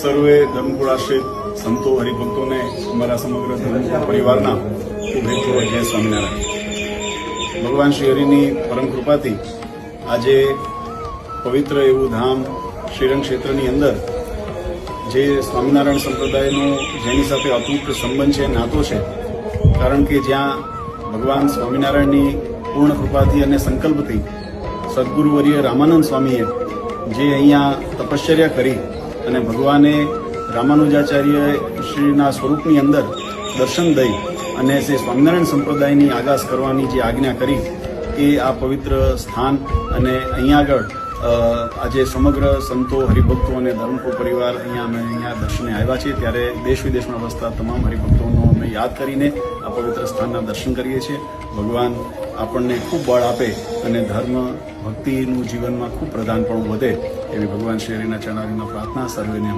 સર્વે ધર્મકુળાશ્રિત સંતો હરિભક્તોને અમારા સમગ્ર ધર્મ પરિવારના શુભેચ્છાઓ. જય સ્વામિનારાયણ. ભગવાન શ્રી હરિની પરમ કૃપાથી આજે પવિત્ર એવું ધામ શ્રીરંગ ક્ષેત્રની અંદર જે સ્વામિનારાયણ સંપ્રદાયનો જેની સાથે અતૂટ સંબંધ છે, નાતો છે, કારણ કે જ્યાં ભગવાન સ્વામિનારાયણની પૂર્ણ કૃપાથી અને સંકલ્પથી સદગુરુવર્ય રામાનંદ સ્વામીએ જે અહીંયા તપશ્ચર્યા કરી અને ભગવાને રામાનુજાચાર્ય શ્રીના સ્વરૂપની અંદર દર્શન દઈ અને શ્રી સ્વામિનારાયણ સંપ્રદાયની આગાસ કરવાની જે આજ્ઞા કરી એ આ પવિત્ર સ્થાન અને અહીંયા આગળ આજે સમગ્ર સંતો હરિભક્તો અને ધર્મકુળ પરિવાર અહીંયા દર્શને આવ્યા છે. ત્યારે દેશ વિદેશમાં વસતા તમામ હરિભક્તોનો અમે યાદ કરીને આ પવિત્ર સ્થાનના દર્શન કરીએ છીએ. ભગવાન આપણને ખૂબ બળ આપે અને ધર્મ ભક્તિનું જીવનમાં ખૂબ પ્રધાનપણું વધે એવી ભગવાન શ્રી હરિના ચરણારીમાં પ્રાર્થના. સર્વેને